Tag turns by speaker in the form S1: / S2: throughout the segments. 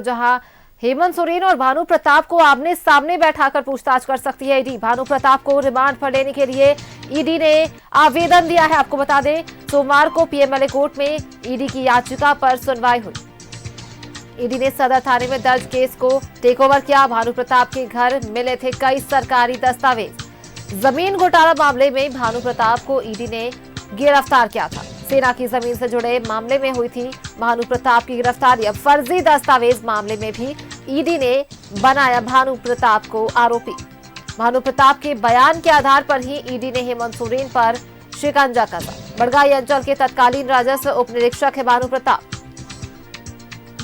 S1: जहां हेमंत सोरेन और भानु प्रताप को आमने सामने बैठाकर पूछताछ कर सकती है ईडी। भानु प्रताप को रिमांड पर लेने के लिए ईडी ने आवेदन दिया है। आपको बता दें, सोमवार को पीएमएलए कोर्ट में ईडी की याचिका पर सुनवाई हुई। ईडी ने सदर थाने में दर्ज केस को टेक ओवर किया। भानु प्रताप के घर मिले थे कई सरकारी दस्तावेज। जमीन घोटाला मामले में भानु प्रताप को ईडी ने गिरफ्तार किया था। सेना की जमीन से जुड़े मामले में हुई थी भानु प्रताप की गिरफ्तारी। अब फर्जी दस्तावेज मामले में भी ईडी ने बनाया भानु प्रताप को आरोपी। भानु प्रताप के बयान के आधार पर ही ईडी ने हेमंत सोरेन पर शिकंजा कसा। बड़गाई अंचल के तत्कालीन राजस्व उप निरीक्षक है भानु प्रताप।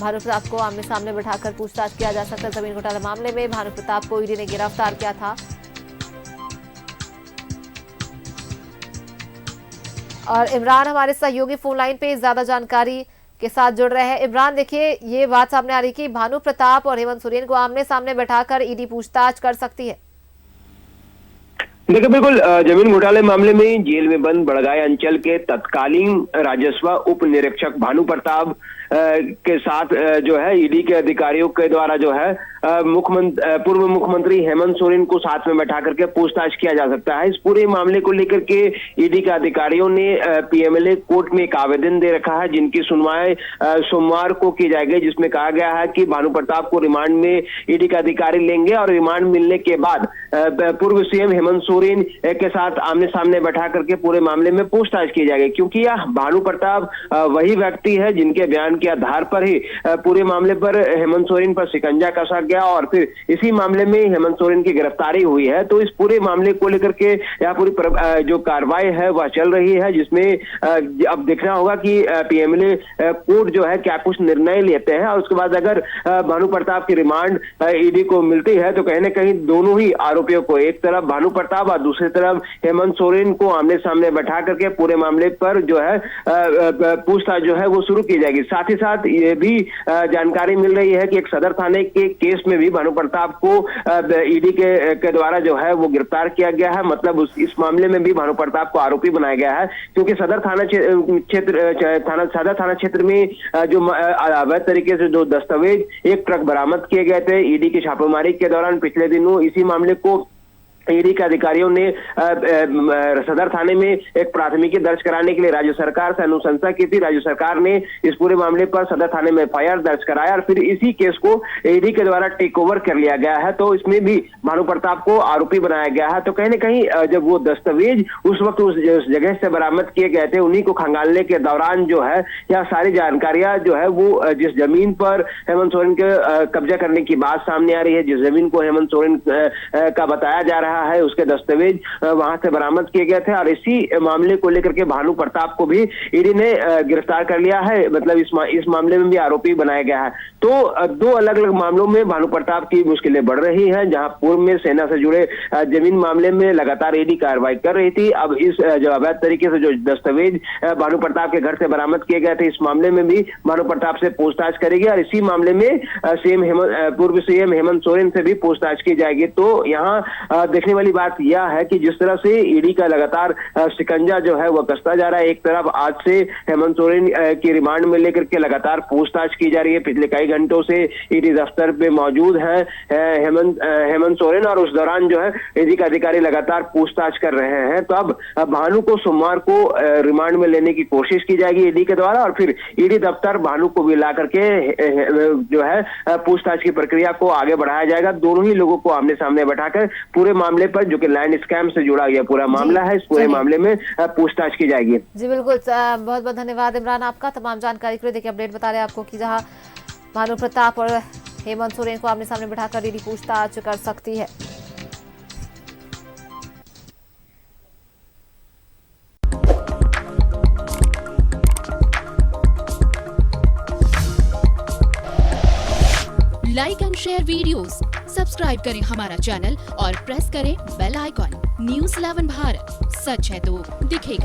S1: भानु प्रताप को आमने सामने बिठाकर पूछताछ किया जा सकता है। जमीन घोटाला मामले में भानु प्रताप को ईडी ने गिरफ्तार किया था। और इमरान हमारे सहयोगी फोन लाइन पे ज्यादा जानकारी के साथ जुड़ रहे हैं। इमरान, देखिए, ये बात सामने आ रही कि भानु प्रताप और हेमंत सोरेन को आमने सामने बैठाकर ईडी पूछताछ कर सकती है।
S2: देखिए, बिल्कुल जमीन घोटाले मामले में जेल में बंद बड़गाई अंचल के तत्कालीन राजस्व उप निरीक्षक भानु प्रताप के साथ जो है ईडी के अधिकारियों के द्वारा जो है पूर्व मुख्यमंत्री हेमंत सोरेन को साथ में बैठा करके पूछताछ किया जा सकता है। इस पूरे मामले को लेकर के ईडी के अधिकारियों ने पीएमएलए कोर्ट में एक आवेदन दे रखा है, जिनकी सुनवाई सोमवार को की जाएगी, जिसमें कहा गया है कि भानु प्रताप को रिमांड में ईडी के अधिकारी लेंगे और रिमांड मिलने के बाद पूर्व सीएम हेमंत सोरेन के साथ आमने सामने बैठा करके पूरे मामले में पूछताछ की जाएगी, क्योंकि यह भानु प्रताप वही व्यक्ति है जिनके बयान के आधार पर ही पूरे मामले पर हेमंत सोरेन पर शिकंजा कसा गया और फिर इसी मामले में हेमंत सोरेन की गिरफ्तारी हुई है। तो इस पूरे मामले को लेकर के यह पूरी जो कार्रवाई है वह चल रही है, जिसमें अब देखना होगा कि पीएमएलए कोर्ट जो है क्या कुछ निर्णय लेते हैं। और उसके बाद अगर भानु प्रताप की रिमांड ईडी को मिलती है तो कहीं ना कहीं दोनों ही आरोपियों को, एक तरफ भानु प्रताप और दूसरी तरफ हेमंत सोरेन को आमने सामने बैठा करके पूरे मामले पर जो है पूछताछ जो है वो शुरू की जाएगी। साथ ही साथ ये भी जानकारी मिल रही है कि एक सदर थाने के केस में भी भानु प्रताप को ईडी के द्वारा जो है वो गिरफ्तार किया गया है। मतलब इस मामले में भी भानु प्रताप को आरोपी बनाया गया है, क्योंकि सदर थाना क्षेत्र में जो अवैध तरीके से जो दस्तावेज एक ट्रक बरामद किए गए थे ईडी की छापेमारी के दौरान पिछले दिनों, इसी मामले को ईडी के अधिकारियों ने सदर थाने में एक प्राथमिकी दर्ज कराने के लिए राज्य सरकार से अनुशंसा की थी। राज्य सरकार ने इस पूरे मामले पर सदर थाने में एफआईआर दर्ज कराया और फिर इसी केस को ईडी के द्वारा टेक ओवर कर लिया गया है। तो इसमें भी भानु प्रताप को आरोपी बनाया गया है। तो कहीं ना कहीं जब वो दस्तावेज उस वक्त उस जगह से बरामद किए गए थे, उन्हीं को खंगालने के दौरान जो है यह सारी जानकारियां जो है वो जिस जमीन पर हेमंत सोरेन के कब्जा करने की बात सामने आ रही है, जिस जमीन को हेमंत सोरेन का बताया जा रहा है, उसके दस्तावेज वहां से बरामद किए गए थे। और इसी मामले को लेकर के भानु प्रताप को भी ईडी ने गिरफ्तार कर लिया है। मतलब इस मामले में भी आरोपी बनाया गया है। तो दो अलग अलग मामलों में भानु प्रताप की मुश्किलें बढ़ रही हैं। जहां पूर्व में सेना से जुड़े जमीन मामले में लगातार ईडी कार्रवाई कर रही थी, अब इस जो अवैध तरीके से जो दस्तावेज भानु प्रताप के घर से बरामद किए गए थे, इस मामले में भी भानु प्रताप से पूछताछ करेगी और इसी मामले में पूर्व सीएम हेमंत सोरेन से भी पूछताछ की जाएगी। तो यहाँ देखने वाली बात यह है कि जिस तरह से ईडी का लगातार शिकंजा जो है वह कसता जा रहा है। एक तरफ आज से हेमंत सोरेन की रिमांड में लेकर के लगातार पूछताछ की जा रही है। पिछले कई घंटों से ईडी दफ्तर पे मौजूद है हेमंत सोरेन और उस दौरान जो है ईडी का अधिकारी लगातार पूछताछ कर रहे हैं। तो अब भानु को सोमवार को रिमांड में लेने की कोशिश की जाएगी ईडी के द्वारा और फिर ईडी दफ्तर भानु को भी ला करके जो है पूछताछ की प्रक्रिया को आगे बढ़ाया जाएगा। दोनों ही लोगों को आमने सामने बैठाकर पूरे मामले पर, जो कि लैंड स्कैम से जुड़ा यह पूरा मामला है, इस पूरे मामले में पूछताछ की जाएगी।
S1: जी बिल्कुल, बहुत बहुत धन्यवाद इमरान आपका तमाम जानकारी के लिए। देखिए, अपडेट बता रहे हैं आपको कि जहां भानु प्रताप और हेमंत सोरेन को आमने सामने बिठाकर ईडी पूछताछ कर सकती है।
S3: Like and share videos, subscribe करें हमारा चैनल और प्रेस करें बेल आइकॉन। न्यूज़ 11 भारत, सच है तो दिखेगा।